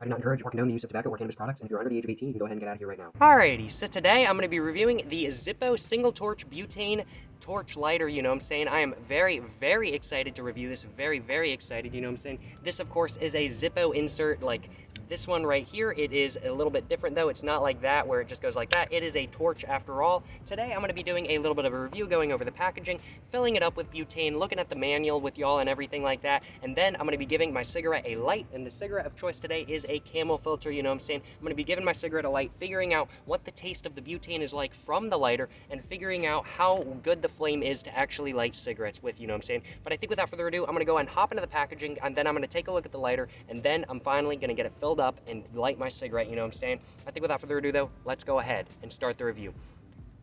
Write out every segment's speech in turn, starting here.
I do not encourage or condone the use of tobacco or cannabis products, and if you're under the age of 18, you can go ahead and get out of here right now. Alrighty, so today I'm going to be reviewing the Zippo single torch butane torch lighter, you know what I'm saying? I am very, very excited to review this, very, very excited, you know what I'm saying? This, of course, is a Zippo insert, like this one right here. It is a little bit different though. It's not like that where it just goes like that. It is a torch after all. Today I'm going to be doing a little bit of a review, going over the packaging, filling it up with butane, looking at the manual with y'all and everything like that, and then I'm going to be giving my cigarette a light, and the cigarette of choice today is a Camel filter, you know what I'm saying? I'm going to be giving my cigarette a light, figuring out what the taste of the butane is like from the lighter, and figuring out how good the flame is to actually light cigarettes with, you know what I'm saying? But I think without further ado, I'm going to go ahead and hop into the packaging, and then I'm going to take a look at the lighter, and then I'm finally going to get it filled up and light my cigarette, you know what I'm saying? I think without further ado though, let's go ahead and start the review.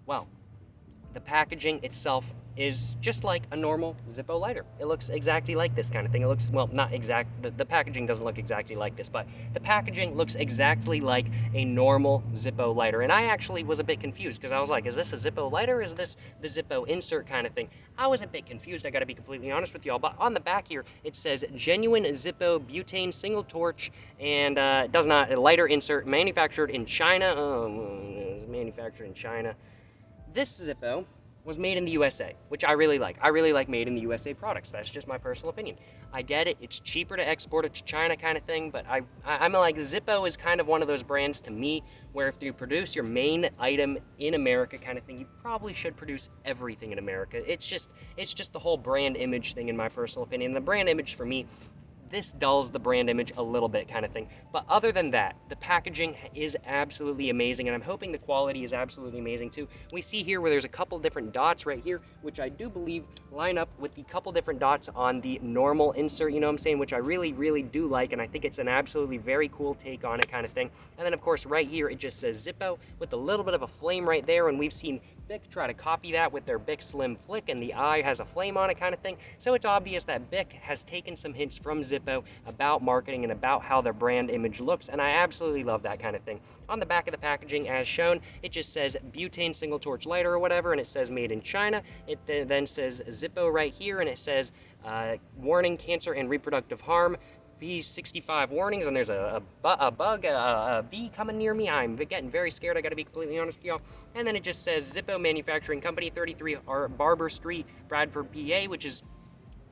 Well, the packaging itself is just like a normal Zippo lighter. It looks exactly like this kind of thing. It looks, well, not exact, the packaging doesn't look exactly like this, but the packaging looks exactly like a normal Zippo lighter. And I actually was a bit confused because I was like, is this a Zippo lighter or is this the Zippo insert kind of thing? I was a bit confused, I gotta be completely honest with y'all, but on the back here, it says genuine Zippo butane single torch, and it does not, a lighter insert manufactured in China. It's manufactured in China. This Zippo was made in the USA, which I really like. I really like made in the USA products. That's just my personal opinion. I get it, it's cheaper to export it to China kind of thing, but I'm like, Zippo is kind of one of those brands to me where if you produce your main item in America kind of thing, you probably should produce everything in America. It's just the whole brand image thing in my personal opinion. The brand image for me, this dulls the brand image a little bit kind of thing. But other than that, the packaging is absolutely amazing, and I'm hoping the quality is absolutely amazing too. We see here where there's a couple different dots right here, which I do believe line up with the couple different dots on the normal insert, you know what I'm saying, which I really, really do like, and I think it's an absolutely very cool take on it kind of thing. And then of course right here, it just says Zippo with a little bit of a flame right there, and we've seen Bic try to copy that with their Bic Slim Flick, and the eye has a flame on it kind of thing. So it's obvious that Bic has taken some hints from Zippo about marketing and about how their brand image looks, and I absolutely love that kind of thing. On the back of the packaging, as shown, it just says butane single torch lighter or whatever, and it says made in China. It then says Zippo right here, and it says warning cancer and reproductive harm. B65 warnings, and there's a bug, a bee coming near me. I'm getting very scared, I gotta be completely honest with y'all. And then it just says Zippo Manufacturing Company, 33 Barber Street, Bradford, PA, which is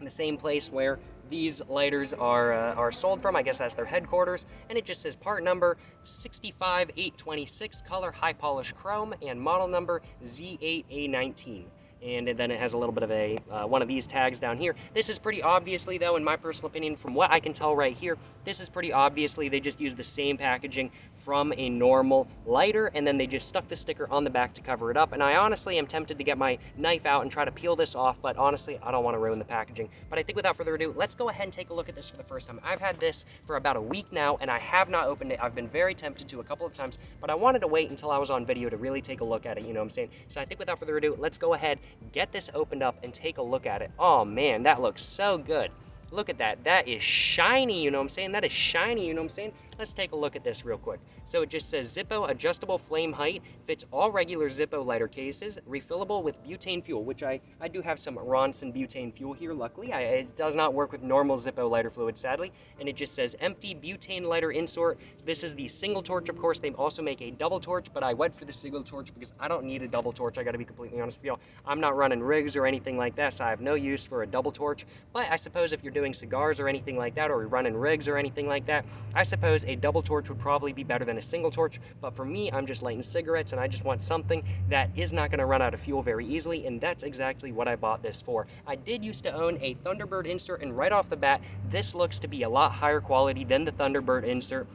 the same place where these lighters are sold from. I guess that's their headquarters. And it just says part number 65826, color high polish chrome, and model number Z8A19. And then it has a little bit of a one of these tags down here. This is pretty obviously, though, in my personal opinion, from what I can tell right here, this is pretty obviously they just used the same packaging from a normal lighter, and then they just stuck the sticker on the back to cover it up. And I honestly am tempted to get my knife out and try to peel this off, but honestly, I don't want to ruin the packaging. But I think without further ado, let's go ahead and take a look at this for the first time. I've had this for about a week now, and I have not opened it. I've been very tempted to a couple of times, but I wanted to wait until I was on video to really take a look at it, you know what I'm saying? So I think without further ado, let's go ahead, get this opened up, and take a look at it. Oh man, that looks so good. Look at that. That is shiny, you know what I'm saying? That is shiny, you know what I'm saying? Let's take a look at this real quick. So it just says Zippo adjustable flame height, fits all regular Zippo lighter cases, refillable with butane fuel, which I do have some Ronson butane fuel here, luckily. It does not work with normal Zippo lighter fluid, sadly. And it just says empty butane lighter insert. This is the single torch, of course. They also make a double torch, but I went for the single torch because I don't need a double torch. I gotta be completely honest with y'all. I'm not running rigs or anything like that, so I have no use for a double torch. But I suppose if you're doing cigars or anything like that, or you're running rigs or anything like that, I suppose a double torch would probably be better than a single torch. But for me, I'm just lighting cigarettes, and I just want something that is not going to run out of fuel very easily, and that's exactly what I bought this for. I did used to own a Thunderbird insert, and right off the bat, this looks to be a lot higher quality than the Thunderbird insert.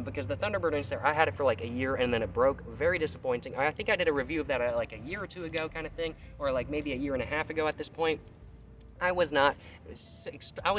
Because the Thunderbird insert, I had it for like a year and then it broke. Very disappointing. I think I did a review of that like a year or two ago kind of thing, or like maybe a year and a half ago at this point. I was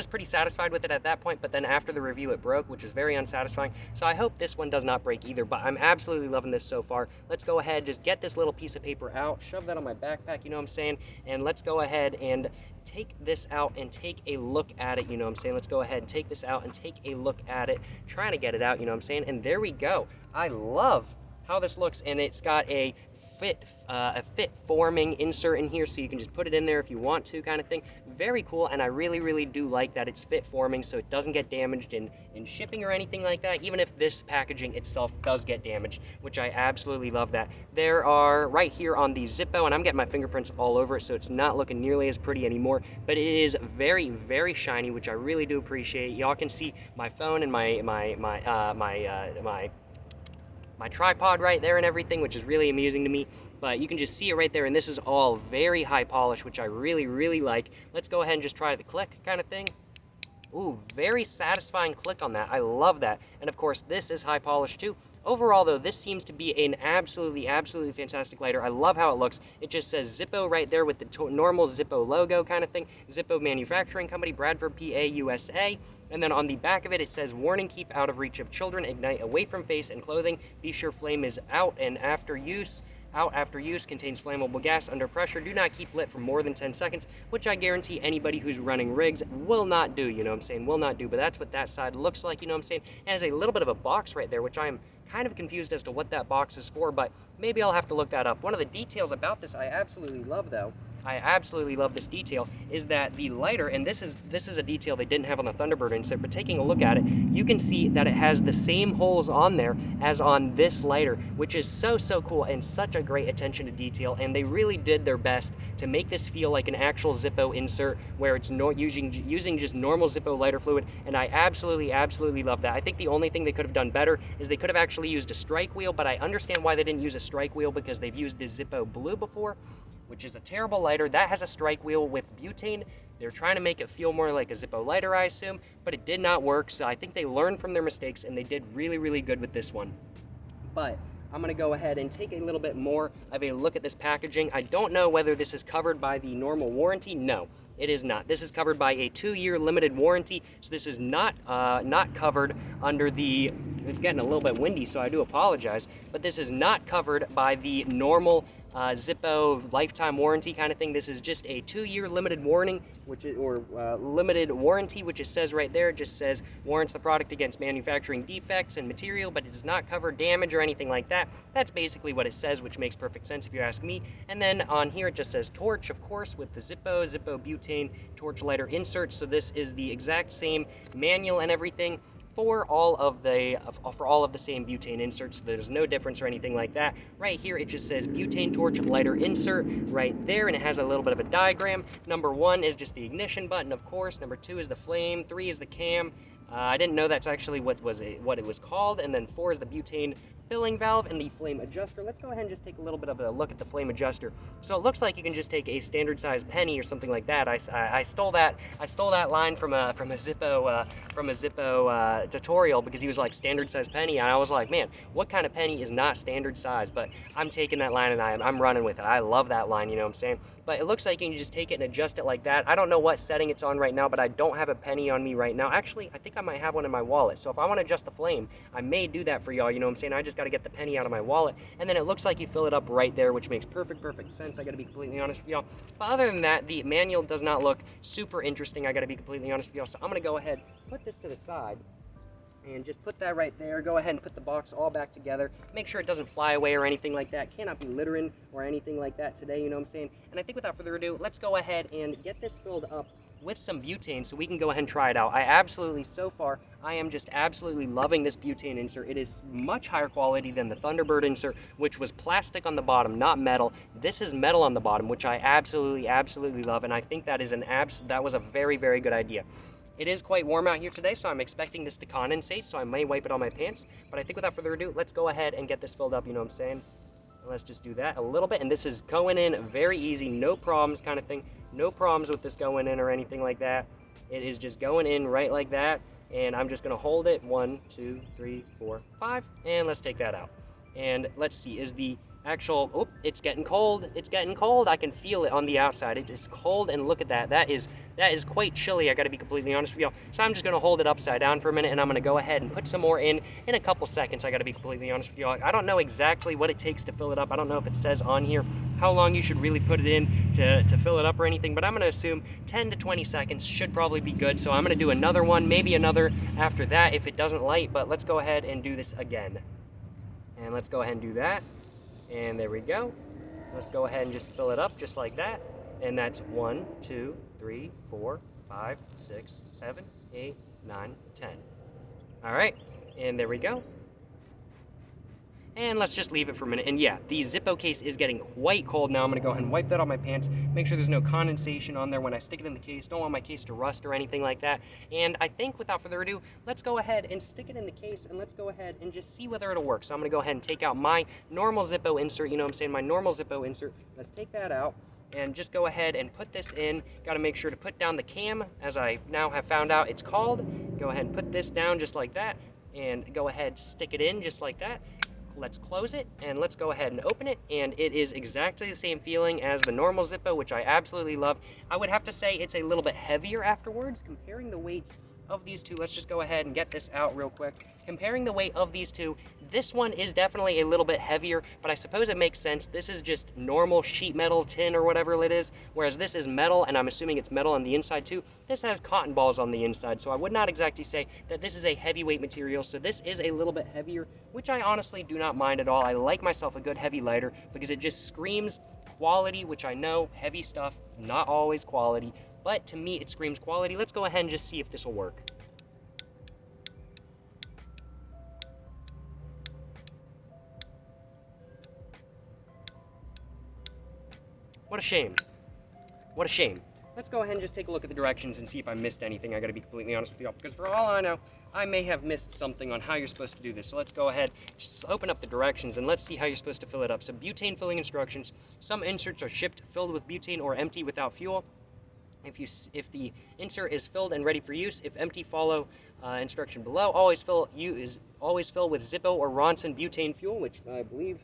pretty satisfied with it at that point, but then after the review it broke, which was very unsatisfying. So I hope this one does not break either, but I'm absolutely loving this so far. Let's go ahead, just get this little piece of paper out, shove that on my backpack, you know what I'm saying? And let's go ahead and take this out and take a look at it, you know what I'm saying? Let's go ahead and take this out and take a look at it, trying to get it out, you know what I'm saying? And there we go. I love how this looks, and it's got a fit forming insert in here, so you can just put it in there if you want to, kind of thing. Very cool, and I really do like that it's fit forming, so it doesn't get damaged in shipping or anything like that, even if this packaging itself does get damaged, which I absolutely love that. There are right here on the Zippo, and I'm getting my fingerprints all over it, so it's not looking nearly as pretty anymore, but it is very shiny, which I really do appreciate. Y'all can see my phone and my tripod right there and everything, which is really amusing to me, but you can just see it right there, and this is all very high polish, which I really like. Let's go ahead and just try the click kind of thing. Ooh, very satisfying click on that. I love that. And of course, this is high polish too. Overall though, this seems to be an absolutely fantastic lighter. I love how it looks. It just says Zippo right there with the normal Zippo logo kind of thing. Zippo Manufacturing Company, Bradford, PA, USA. And then on the back of it, it says, warning, keep out of reach of children, ignite away from face and clothing, be sure flame is out and after use. Out after use, contains flammable gas under pressure, do not keep lit for more than 10 seconds, which I guarantee anybody who's running rigs will not do, you know what I'm saying, will not do, but that's what that side looks like, you know what I'm saying. It has a little bit of a box right there, which I am kind of confused as to what that box is for, but maybe I'll have to look that up. One of the details about this I absolutely love though, I absolutely love this detail, is that the lighter, and this is a detail they didn't have on the Thunderbird insert, but taking a look at it, you can see that it has the same holes on there as on this lighter, which is so cool and such a great attention to detail, and they really did their best to make this feel like an actual Zippo insert where it's using just normal Zippo lighter fluid, and I absolutely love that. I think the only thing they could have done better is they could have actually used a strike wheel, but I understand why they didn't use a strike wheel, because they've used the Zippo Blue before, which is a terrible lighter. That has a strike wheel with butane. They're trying to make it feel more like a Zippo lighter, I assume, but it did not work, so I think they learned from their mistakes, and they did really good with this one. But I'm gonna go ahead and take a little bit more of a look at this packaging. I don't know whether this is covered by the normal warranty. No, it is not. This is covered by a 2-year limited warranty, so this is not covered under the, it's getting a little bit windy, so I do apologize, but this is not covered by the normal Zippo lifetime warranty kind of thing. This is just a 2-year limited warning, limited warranty, which it says right there. It just says warrants the product against manufacturing defects and material, but it does not cover damage or anything like that. That's basically what it says, which makes perfect sense if you ask me. And then on here it just says torch, of course, with the Zippo butane torch lighter insert. So this is the exact same manual and everything for all of the same butane inserts, so there's no difference or anything like that. Right here it just says butane torch lighter insert right there, and it has a little bit of a diagram. Number 1 is just the ignition button, of course. Number 2 is the flame. 3 is the cam. I didn't know that's actually what it was called. And then 4 is the butane filling valve and the flame adjuster. Let's go ahead and just take a little bit of a look at the flame adjuster. So it looks like you can just take a standard size penny or something like that. I stole that line from a Zippo tutorial, because he was like standard size penny, and I was like, man, what kind of penny is not standard size? But I'm taking that line and I'm running with it. I love that line, you know what I'm saying? But it looks like you can just take it and adjust it like that. I don't know what setting it's on right now, but I don't have a penny on me right now. Actually, I think I might have one in my wallet. So if I want to adjust the flame, I may do that for y'all, you know what I'm saying? I just got to get the penny out of my wallet, and then it looks like you fill it up right there, which makes perfect sense. I got to be completely honest with y'all. But other than that, the manual does not look super interesting. I got to be completely honest with y'all. So I'm going to go ahead, put this to the side, and just put that right there. Go ahead and put the box all back together. Make sure it doesn't fly away or anything like that. Cannot be littering or anything like that today, you know what I'm saying? And I think without further ado, let's go ahead and get this filled up with some butane so we can go ahead and try it out. So far, I am just absolutely loving this butane insert. It is much higher quality than the Thunderbird insert, which was plastic on the bottom, not metal. This is metal on the bottom, which I absolutely love, and I think that is that was a very good idea. It is quite warm out here today, so I'm expecting this to condensate, so I may wipe it on my pants. But I think without further ado, let's go ahead and get this filled up, you know what I'm saying? Let's just do that a little bit, and this is going in very easy, no problems kind of thing. No problems with this going in or anything like that. It is just going in right like that, and I'm just gonna hold it. 1, 2, 3, 4, 5, and let's take that out. And let's see, is the actual, oh, it's getting cold. I can feel it on the outside. It is cold, and look at that. That is quite chilly, I gotta be completely honest with y'all. So I'm just gonna hold it upside down for a minute, and I'm gonna go ahead and put some more in a couple seconds. I gotta be completely honest with y'all. I don't know exactly what it takes to fill it up. I don't know if it says on here how long you should really put it in to fill it up or anything, but I'm gonna assume 10 to 20 seconds should probably be good. So I'm gonna do another one, maybe another after that if it doesn't light, but let's go ahead and do this again. And let's go ahead and do that. And there we go. Let's go ahead and just fill it up just like that. And that's 1, 2, 3, 4, 5, 6, 7, 8, 9, 10. All right, and there we go. And let's just leave it for a minute. And yeah, the Zippo case is getting quite cold now. I'm gonna go ahead and wipe that off my pants, make sure there's no condensation on there when I stick it in the case. Don't want my case to rust or anything like that. And I think without further ado, let's go ahead and stick it in the case and let's go ahead and just see whether it'll work. So I'm gonna go ahead and take out my normal Zippo insert, you know what I'm saying, my normal Zippo insert. Let's take that out and just go ahead and put this in. Got to make sure to put down the cam, as I now have found out it's called. Go ahead and put this down just like that, and go ahead, stick it in just like that. Let's close it, and let's go ahead and open it, and it is exactly the same feeling as the normal Zippo, which I absolutely love. I would have to say it's a little bit heavier afterwards. Comparing the weights of these two, let's just go ahead and get this out real quick. Comparing the weight of these two, this one is definitely a little bit heavier, but I suppose it makes sense. This is just normal sheet metal, tin, or whatever it is, whereas this is metal, and I'm assuming it's metal on the inside too. This has cotton balls on the inside, so I would not exactly say that this is a heavyweight material, so this is a little bit heavier, which I honestly do not mind at all. I like myself a good heavy lighter because it just screams quality, which I know, heavy stuff, not always quality, but to me it screams quality. Let's go ahead and just see if this will work. What a shame. What a shame. Let's go ahead and just take a look at the directions and see if I missed anything. I gotta be completely honest with you all, because for all I know, I may have missed something on how you're supposed to do this. So let's go ahead, just open up the directions and let's see how you're supposed to fill it up. So butane filling instructions. Some inserts are shipped filled with butane or empty without fuel. If the insert is filled and ready for use, if empty, follow instruction below. Always fill with Zippo or Ronson butane fuel, which I believe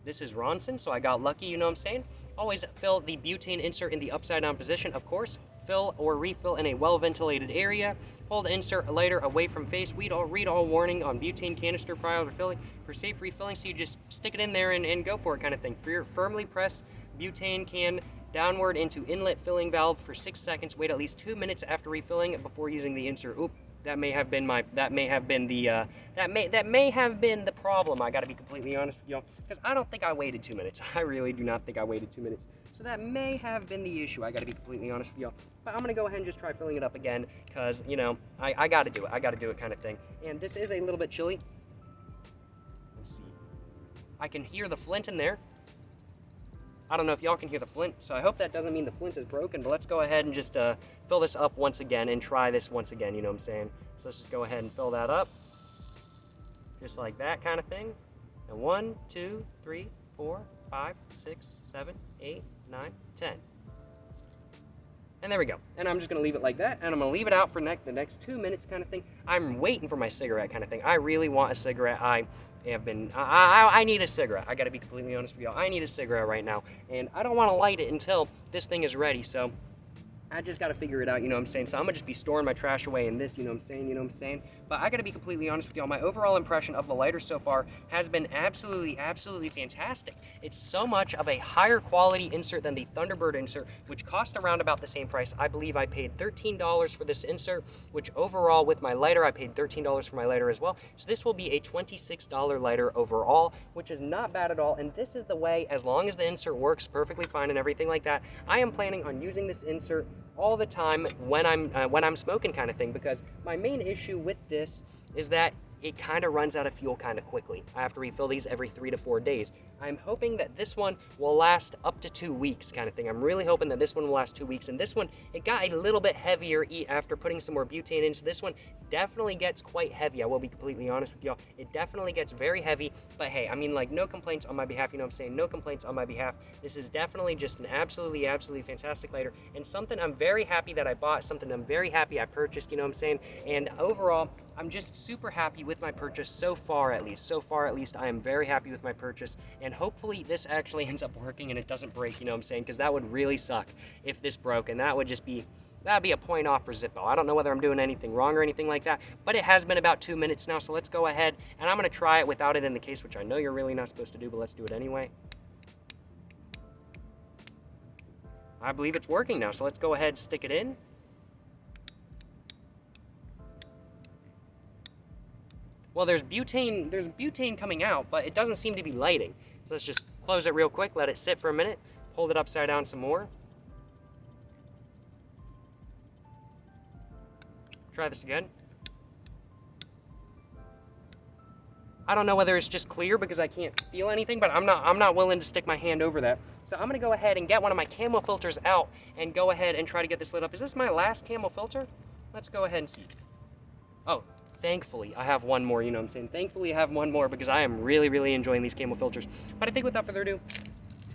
this is Ronson, so I got lucky, you know what I'm saying? Always fill the butane insert in the upside down position, of course. Fill or refill in a well-ventilated area. Hold insert lighter away from face. Read all warning on butane canister prior to refilling for safe refilling. So you just stick it in there and go for it kind of thing. Firmly press butane can downward into inlet filling valve for 6 seconds. Wait at least 2 minutes after refilling before using the insert. Oop. That may have been the problem. I gotta be completely honest with y'all, because I don't think I waited 2 minutes. I really do not think I waited 2 minutes. So that may have been the issue. I gotta be completely honest with y'all. But I'm gonna go ahead and just try filling it up again, because, you know, I gotta do it. I gotta do it kind of thing. And this is a little bit chilly. Let's see. I can hear the flint in there. I don't know if y'all can hear the flint, so I hope that doesn't mean the flint is broken, but let's go ahead and just fill this up once again and try this once again, you know what I'm saying? So let's just go ahead and fill that up, just like that kind of thing. And 1, 2, 3, 4, 5, 6, 7, 8, 9, 10. And there we go. And I'm just gonna leave it like that, and I'm gonna leave it out for the next 2 minutes kind of thing. I'm waiting for my cigarette kind of thing. I really want a cigarette. I need a cigarette. I gotta be completely honest with y'all. I need a cigarette right now, and I don't want to light it until this thing is ready. So I just gotta figure it out, you know what I'm saying? So I'm gonna just be storing my trash away in this, you know what I'm saying? But I gotta be completely honest with y'all, my overall impression of the lighter so far has been absolutely fantastic. It's so much of a higher quality insert than the Thunderbird insert, which cost around about the same price. I believe I paid $13 for this insert, which overall with my lighter, I paid $13 for my lighter as well. So this will be a $26 lighter overall, which is not bad at all. And this is the way, as long as the insert works perfectly fine and everything like that, I am planning on using this insert all the time when I'm smoking kind of thing, because my main issue with this is that it kind of runs out of fuel kind of quickly. I have to refill these every 3 to 4 days. I'm hoping that this one will last up to 2 weeks kind of thing. I'm really hoping that this one will last 2 weeks. And this one, it got a little bit heavier after putting some more butane in. So this one definitely gets quite heavy. I will be completely honest with y'all. It definitely gets very heavy. But hey, I mean, like, no complaints on my behalf. You know what I'm saying? No complaints on my behalf. This is definitely just an absolutely fantastic lighter. And something I'm very happy that I bought. Something I'm very happy I purchased. You know what I'm saying? And overall, I'm just super happy with my purchase so far at least. So far at least, I am very happy with my purchase. And hopefully this actually ends up working and it doesn't break, you know what I'm saying? Because that would really suck if this broke, and that would just be, that'd be a point off for Zippo. I don't know whether I'm doing anything wrong or anything like that, but it has been about 2 minutes now, so let's go ahead and I'm gonna try it without it in the case, which I know you're really not supposed to do, but let's do it anyway. I believe it's working now, so let's go ahead and stick it in. Well, there's butane coming out, but it doesn't seem to be lighting. So let's just close it real quick, let it sit for a minute, hold it upside down some more. Try this again. I don't know whether it's just clear because I can't feel anything, but I'm not willing to stick my hand over that. So I'm gonna go ahead and get one of my camo filters out and go ahead and try to get this lit up. Is this my last camo filter? Let's go ahead and see. Oh, thankfully I have one more, you know what I'm saying? Thankfully I have one more because I am really, really enjoying these camo filters. But I think without further ado,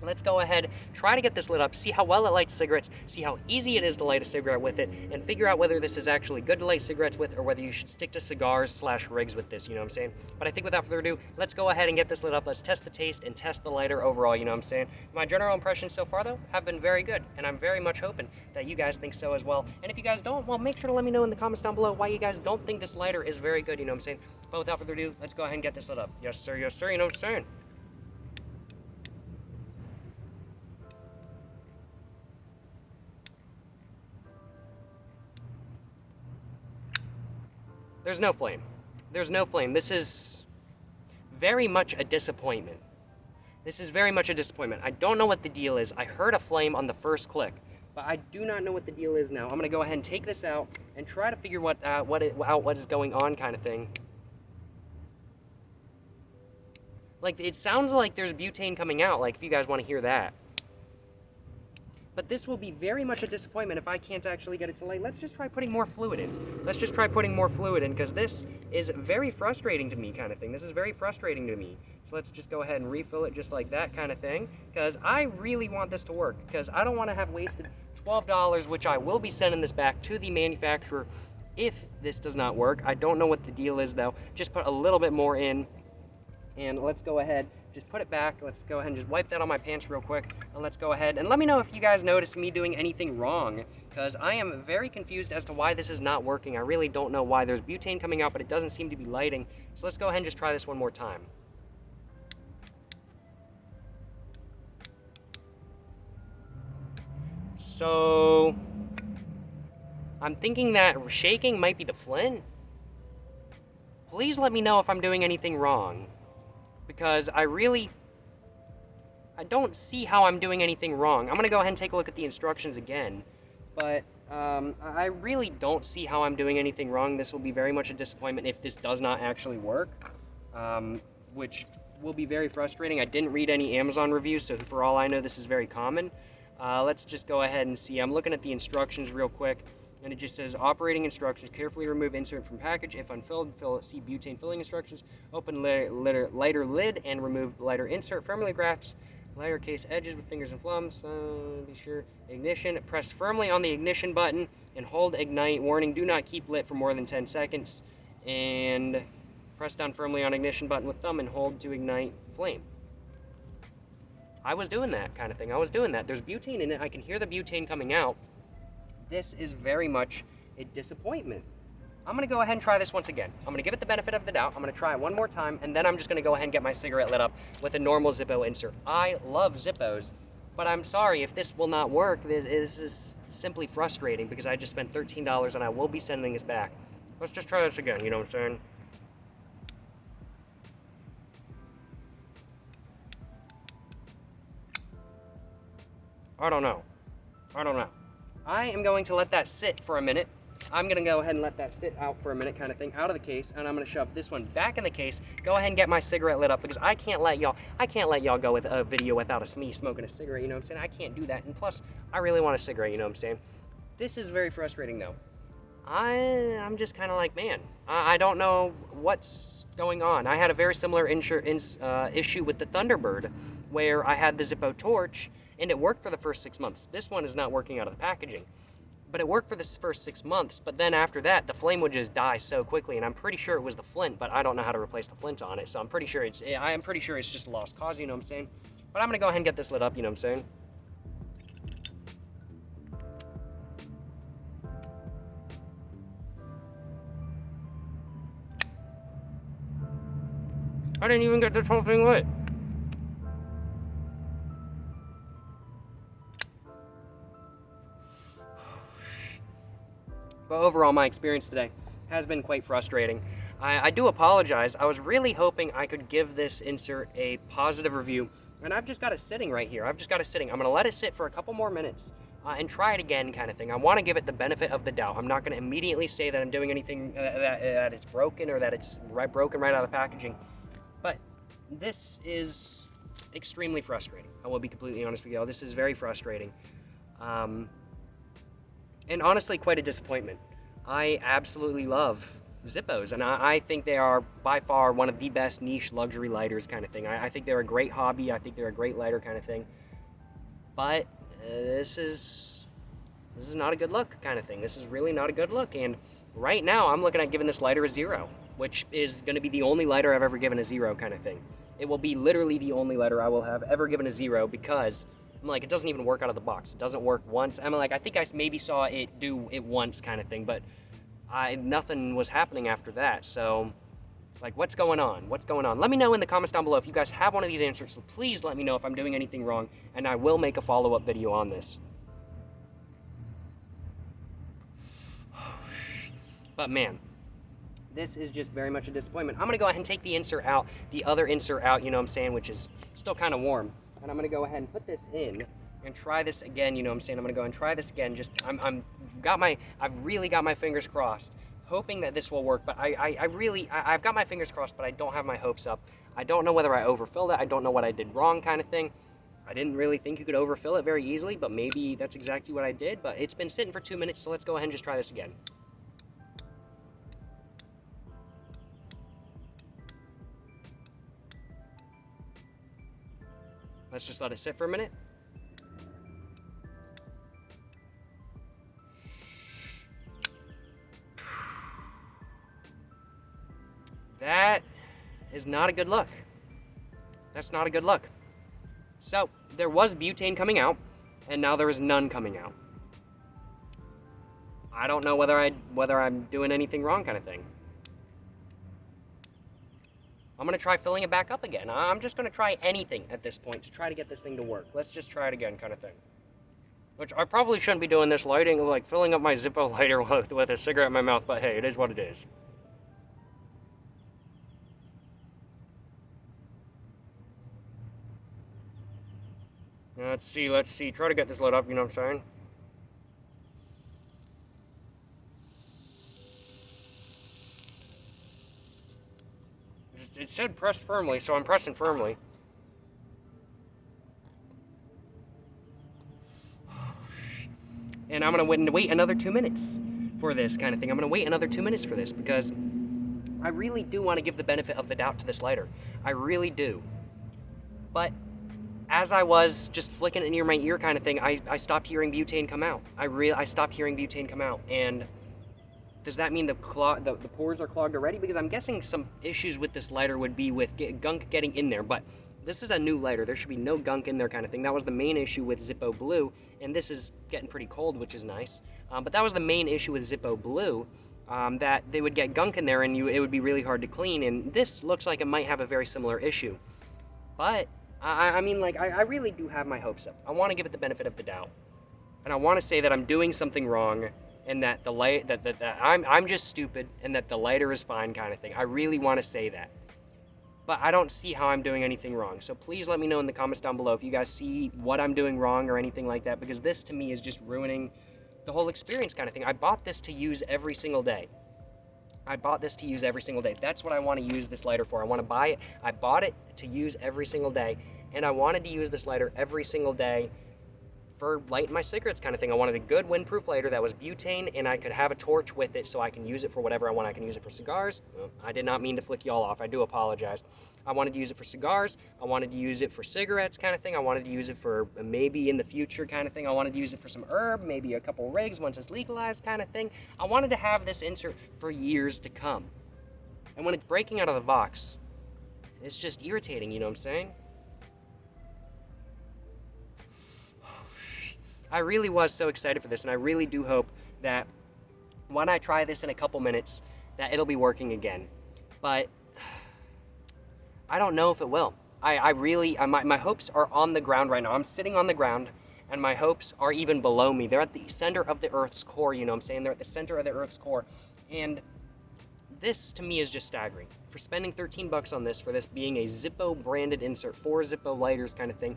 let's go ahead, try to get this lit up, see how well it lights cigarettes, see how easy it is to light a cigarette with it, and figure out whether this is actually good to light cigarettes with or whether you should stick to cigars / rigs with this, you know what I'm saying? But I think without further ado, let's go ahead and get this lit up. Let's test the taste and test the lighter overall, you know what I'm saying? My general impressions so far, though, have been very good, and I'm very much hoping that you guys think so as well. And if you guys don't, well, make sure to let me know in the comments down below why you guys don't think this lighter is very good, you know what I'm saying? But without further ado, let's go ahead and get this lit up. Yes, sir, you know what I'm saying? There's no flame. There's no flame. This is very much a disappointment. This is very much a disappointment. I don't know what the deal is. I heard a flame on the first click, but I do not know what the deal is now. I'm gonna go ahead and take this out and try to figure what is going on, kind of thing. Like, it sounds like there's butane coming out, like, if you guys want to hear that. But this will be very much a disappointment if I can't actually get it to light. Let's just try putting more fluid in. Let's just try putting more fluid in, because this is very frustrating to me, kind of thing. This is very frustrating to me. So let's just go ahead and refill it just like that, kind of thing, because I really want this to work, because I don't want to have wasted $12, which I will be sending this back to the manufacturer if this does not work. I don't know what the deal is, though. Just put a little bit more in, and let's go ahead, just put it back. Let's go ahead and just wipe that on my pants real quick, and let's go ahead and let me know if you guys noticed me doing anything wrong, because I am very confused as to why this is not working. I really don't know why. There's butane coming out, but it doesn't seem to be lighting. So let's go ahead and just try this one more time. So I'm thinking that shaking might be the flint. Please let me know if I'm doing anything wrong, because I don't see how I'm doing anything wrong. I'm gonna go ahead and take a look at the instructions again, but I really don't see how I'm doing anything wrong. This will be very much a disappointment if this does not actually work, which will be very frustrating. I didn't read any Amazon reviews, so for all I know, this is very common. Let's just go ahead and see. I'm looking at the instructions real quick, and it just says operating instructions: carefully remove insert from package. If unfilled, fill. See butane filling instructions. Open lighter lid and remove lighter insert. Firmly grasp lighter case edges with fingers and thumbs. Be sure. Ignition. Press firmly on the ignition button and hold ignite. Warning: do not keep lit for more than 10 seconds. And press down firmly on ignition button with thumb and hold to ignite flame. I was doing that, kind of thing. I was doing that. There's butane in it. I can hear the butane coming out. This is very much a disappointment. I'm gonna go ahead and try this once again. I'm gonna give it the benefit of the doubt. I'm gonna try it one more time, and then I'm just gonna go ahead and get my cigarette lit up with a normal Zippo insert. I love Zippos, but I'm sorry if this will not work. This is simply frustrating because I just spent $13 and I will be sending this back. Let's just try this again, you know what I'm saying? I don't know. I am going to let that sit for a minute. I'm gonna go ahead and let that sit out for a minute, kind of thing, out of the case, and I'm gonna shove this one back in the case, go ahead and get my cigarette lit up, because I can't let y'all go with a video without me smoking a cigarette, you know what I'm saying? I can't do that, and plus, I really want a cigarette, you know what I'm saying? This is very frustrating, though. I'm just kind of like, man, I don't know what's going on. I had a very similar issue with the Thunderbird, where I had the Zippo torch, and it worked for the first 6 months. This one is not working out of the packaging, but it worked for the first 6 months. But then after that, the flame would just die so quickly, and I'm pretty sure it was the flint, but I don't know how to replace the flint on it, so I am pretty sure it's just a lost cause, you know what I'm saying? But I'm gonna go ahead and get this lit up, you know what I'm saying? I didn't even get this whole thing lit. But overall, my experience today has been quite frustrating. I do apologize. I was really hoping I could give this insert a positive review And I've just got it sitting right here. I've just got it sitting. I'm going to let it sit for a couple more minutes and try it again kind of thing. I want to give it the benefit of the doubt. I'm not going to immediately say that I'm doing anything that it's broken or that it's broken right out of the packaging. But this is extremely frustrating. I will be completely honest with you all. This is very frustrating. And honestly, quite a disappointment. I absolutely love Zippos, and I think they are by far one of the best niche luxury lighters kind of thing. I think they're a great hobby. I think they're a great lighter kind of thing. But this is not a good look kind of thing. This is really not a good look. And right now, I'm looking at giving this lighter a 0, which is going to be the only lighter I've ever given a 0 kind of thing. It will be literally the only lighter I will have ever given a 0 because I'm like, it doesn't even work out of the box. It doesn't work once. I'm like, I think I maybe saw it do it once kind of thing, but nothing was happening after that. So, like, what's going on? What's going on? Let me know in the comments down below if you guys have one of these answers. So please let me know if I'm doing anything wrong, and I will make a follow-up video on this. But man, this is just very much a disappointment. I'm gonna go ahead and take the insert out, the other insert out, you know what I'm saying, which is still kind of warm. And I'm gonna go ahead and put this in and try this again, you know what I'm saying? I'm gonna go and try this again. Just, I've really got my fingers crossed, hoping that this will work, but I've got my fingers crossed, but I don't have my hopes up. I don't know whether I overfilled it. I don't know what I did wrong kind of thing. I didn't really think you could overfill it very easily, but maybe that's exactly what I did. But it's been sitting for 2 minutes, so let's go ahead and just try this again. Let's just let it sit for a minute. That is not a good look. That's not a good look. So, there was butane coming out, and now there is none coming out. I don't know whether I'm doing anything wrong kind of thing. I'm gonna try filling it back up again. I'm just gonna try anything at this point to try to get this thing to work. Let's just try it again kind of thing. Which I probably shouldn't be doing this lighting, like filling up my Zippo lighter with a cigarette in my mouth, but hey, it is what it is. Let's see. Try to get this lit up, you know what I'm saying? It said press firmly, so I'm pressing firmly. And I'm gonna wait another 2 minutes for this kind of thing. I'm gonna wait another 2 minutes for this because I really do want to give the benefit of the doubt to this lighter. I really do. But as I was just flicking it near my ear kind of thing, I stopped hearing butane come out. I stopped hearing butane come out. And does that mean the pores are clogged already? Because I'm guessing some issues with this lighter would be with gunk getting in there, but this is a new lighter. There should be no gunk in there kind of thing. That was the main issue with Zippo Blue, and this is getting pretty cold, which is nice. But that was the main issue with Zippo Blue, that they would get gunk in there and it would be really hard to clean, and this looks like it might have a very similar issue. But, I mean, like, I really do have my hopes up. I want to give it the benefit of the doubt. And I want to say that I'm doing something wrong, and that I'm just stupid, and that the lighter is fine kind of thing. I really want to say that. But I don't see how I'm doing anything wrong. So please let me know in the comments down below if you guys see what I'm doing wrong or anything like that, because this to me is just ruining the whole experience kind of thing. I bought this to use every single day. I bought this to use every single day. That's what I want to use this lighter for. I want to buy it. I bought it to use every single day, and I wanted to use this lighter every single day for lighting my cigarettes kind of thing. I wanted a good windproof lighter that was butane, and I could have a torch with it so I can use it for whatever I want. I can use it for cigars. I did not mean to flick y'all off. I do apologize. I wanted to use it for cigars. I wanted to use it for cigarettes kind of thing. I wanted to use it for maybe in the future kind of thing. I wanted to use it for some herb, maybe a couple rigs once it's legalized kind of thing. I wanted to have this insert for years to come. And when it's breaking out of the box, it's just irritating, you know what I'm saying? I really was so excited for this, and I really do hope that when I try this in a couple minutes, that it'll be working again. But I don't know if it will. My hopes are on the ground right now. I'm sitting on the ground, and my hopes are even below me. They're at the center of the Earth's core, you know what I'm saying? They're at the center of the Earth's core. And this, to me, is just staggering. for spending 13 bucks on this, for this being a Zippo branded insert, 4 Zippo lighters kind of thing,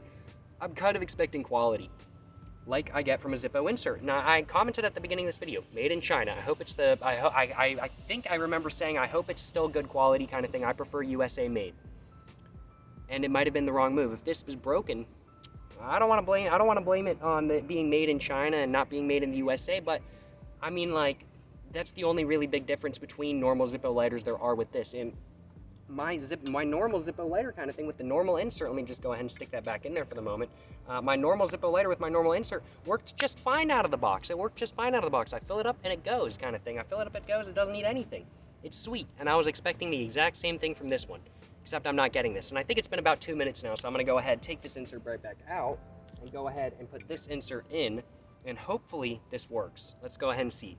I'm kind of expecting quality, like I get from a Zippo insert. Now, I commented at the beginning of this video, made in China. I hope it's the, I think I remember saying, I hope it's still good quality kind of thing. I prefer USA made. And it might have been the wrong move. If this was broken, I don't want to blame it on it being made in China and not being made in the USA, but I mean, like, that's the only really big difference between normal Zippo lighters there are with this. And my normal Zippo lighter kind of thing with the normal insert, let me just go ahead and stick that back in there for the moment. My normal Zippo lighter with my normal insert worked just fine out of the box. It worked just fine out of the box. I fill it up and it goes kind of thing. I fill it up, it goes, it doesn't need anything. It's sweet. And I was expecting the exact same thing from this one, except I'm not getting this. And I think it's been about 2 minutes now, so I'm gonna go ahead, take this insert right back out, and go ahead and put this insert in, and hopefully this works. Let's go ahead and see.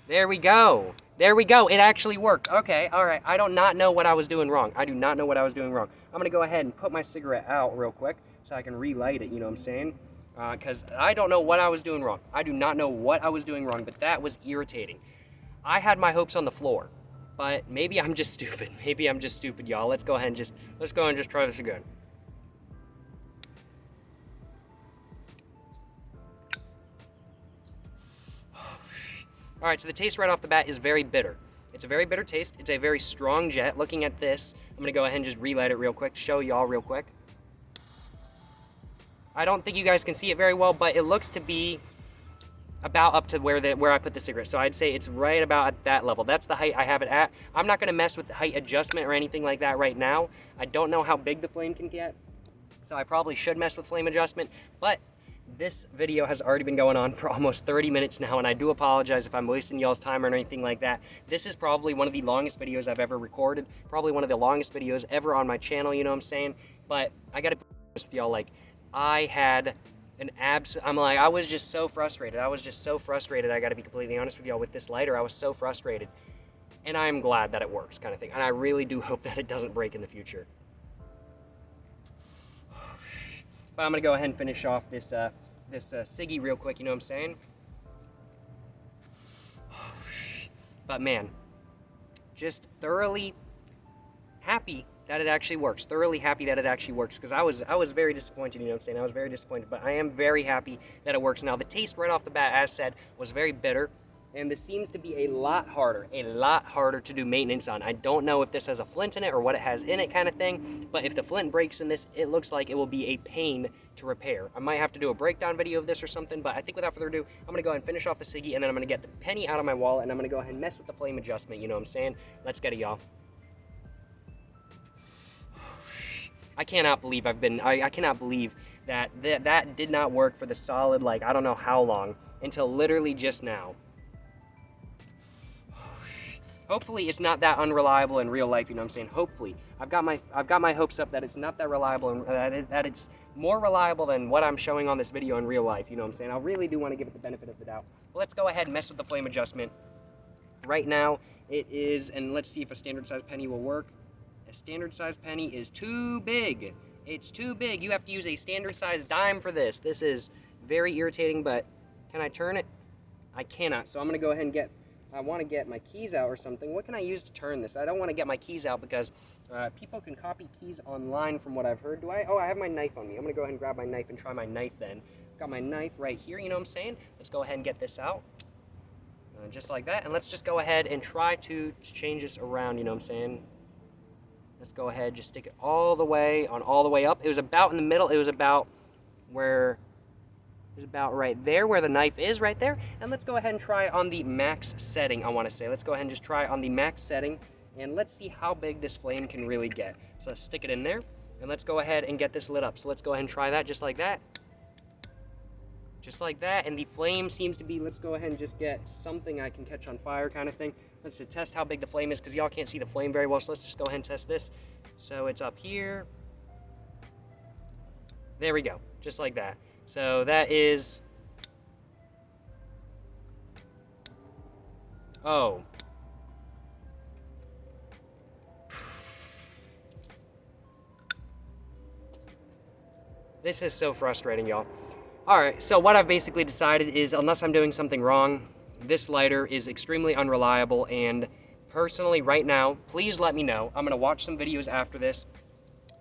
There we go. There we go. It actually worked. Okay, all right. I do not know what I was doing wrong. I do not know what I was doing wrong. I'm gonna go ahead and put my cigarette out real quick so I can relight it, you know what I'm saying? Because I don't know what I was doing wrong. I do not know what I was doing wrong, but that was irritating. I had my hopes on the floor, but maybe I'm just stupid. Maybe I'm just stupid, y'all. Let's go ahead and just try this again. All right, so the taste right off the bat is very bitter. It's a very bitter taste. It's a very strong jet. Looking at this, I'm gonna go ahead and just relight it real quick, show y'all real quick. I don't think you guys can see it very well, but it looks to be about up to where I put the cigarette. So I'd say it's right about at that level. That's the height I have it at. I'm not gonna mess with the height adjustment or anything like that right now. I don't know how big the flame can get, so I probably should mess with flame adjustment, but this video has already been going on for almost 30 minutes now, and I do apologize if I'm wasting y'all's time or anything like that. This is probably one of the longest videos I've ever recorded, probably one of the longest videos ever on my channel, you know what I'm saying? But I gotta be honest with y'all, like, I had an I was just so frustrated. I gotta be completely honest with y'all with this lighter. I was so frustrated. And I'm glad that it works, kind of thing. And I really do hope that it doesn't break in the future. But I'm gonna go ahead and finish off this ciggy real quick, you know what I'm saying? But man, just thoroughly happy that it actually works. Thoroughly happy that it actually works, because I was very disappointed, you know what I'm saying? I was very disappointed, but I am very happy that it works. Now, the taste right off the bat, as said, was very bitter. And this seems to be a lot harder to do maintenance on. I don't know if this has a flint in it or what it has in it kind of thing, but if the flint breaks in this, it looks like it will be a pain to repair. I might have to do a breakdown video of this or something, but I think without further ado, I'm gonna go ahead and finish off the ciggy, and then I'm gonna get the penny out of my wallet, and I'm gonna go ahead and mess with the flame adjustment, you know what I'm saying? Let's get it, y'all. I cannot believe I cannot believe that that did not work for the solid, like, I don't know how long, until literally just now. Hopefully it's not that unreliable in real life, you know what I'm saying? Hopefully. I've got my hopes up that it's not that reliable, and that it's more reliable than what I'm showing on this video in real life, you know what I'm saying? I really do want to give it the benefit of the doubt. But let's go ahead and mess with the flame adjustment. Right now it is, and let's see if a standard size penny will work. A standard size penny is too big. It's too big. You have to use a standard size dime for this. This is very irritating, but can I turn it? I cannot, so I'm gonna go ahead and I want to get my keys out or something. What can I use to turn this? I don't want to get my keys out because people can copy keys online from what I've heard. Do I? Oh, I have my knife on me. I'm going to go ahead and grab my knife and try my knife then. Got my knife right here, you know what I'm saying? Let's go ahead and get this out. Just like that. And let's just go ahead and try to change this around, you know what I'm saying? Let's go ahead, just stick it all the way up. It was about in the middle. It was about right there where the knife is, right there. And let's go ahead and try on the max setting, I want to say. Let's go ahead and just try on the max setting, and let's see how big this flame can really get. So let's stick it in there, and let's go ahead and get this lit up. So let's go ahead and try that just like that. Just like that, and the flame seems to be, let's go ahead and just get something I can catch on fire kind of thing. Let's test how big the flame is, because y'all can't see the flame very well, so let's just go ahead and test this. So it's up here. There we go, just like that. So that is, oh. This is so frustrating, y'all. All right, so what I've basically decided is, unless I'm doing something wrong, this lighter is extremely unreliable, and personally, right now, please let me know. I'm going to watch some videos after this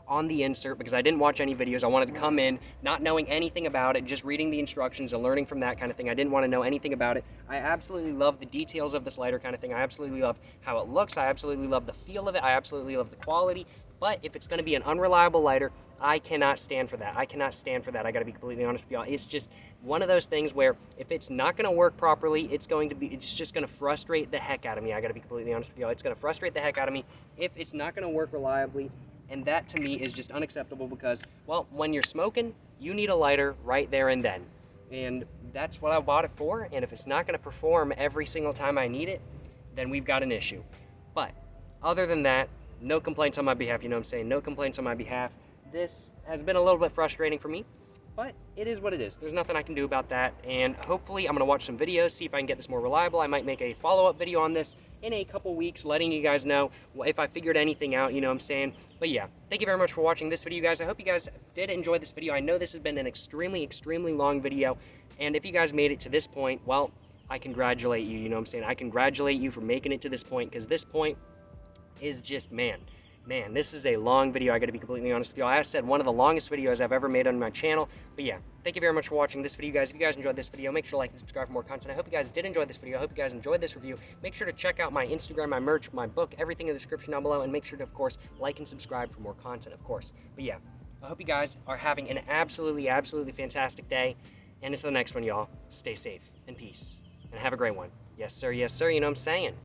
on the insert because I didn't watch any videos. I wanted to come in not knowing anything about it, just reading the instructions and learning from that kind of thing. I didn't want to know anything about it. I absolutely love the details of this lighter kind of thing. I absolutely love how it looks. I absolutely love the feel of it. I absolutely love the quality. But if it's going to be an unreliable lighter, I cannot stand for that. I cannot stand for that. I got to be completely honest with y'all. It's just one of those things where if it's not going to work properly, it's just going to frustrate the heck out of me. I got to be completely honest with y'all. It's going to frustrate the heck out of me if it's not going to work reliably. And that to me is just unacceptable because, well, when you're smoking, you need a lighter right there and then. And that's what I bought it for. And if it's not going to perform every single time I need it, then we've got an issue. But other than that, no complaints on my behalf. You know what I'm saying? No complaints on my behalf. This has been a little bit frustrating for me, but it is what it is. There's nothing I can do about that. And hopefully I'm going to watch some videos, see if I can get this more reliable. I might make a follow-up video on this in a couple weeks, letting you guys know if I figured anything out, you know what I'm saying? But yeah, thank you very much for watching this video, guys. I hope you guys did enjoy this video. I know this has been an extremely, extremely long video, and if you guys made it to this point, well, I congratulate you, you know what I'm saying? I congratulate you for making it to this point, because this point is just, man, this is a long video. I gotta be completely honest with you. I said one of the longest videos I've ever made on my channel. But yeah, thank you very much for watching this video, guys. If you guys enjoyed this video, make sure to like and subscribe for more content. I hope you guys did enjoy this video. I hope you guys enjoyed this review. Make sure to check out my Instagram, my merch, my book, everything in the description down below. And make sure to, of course, like and subscribe for more content, of course. But yeah, I hope you guys are having an absolutely, absolutely fantastic day. And until the next one, y'all, stay safe and peace. And have a great one. Yes, sir, you know what I'm saying?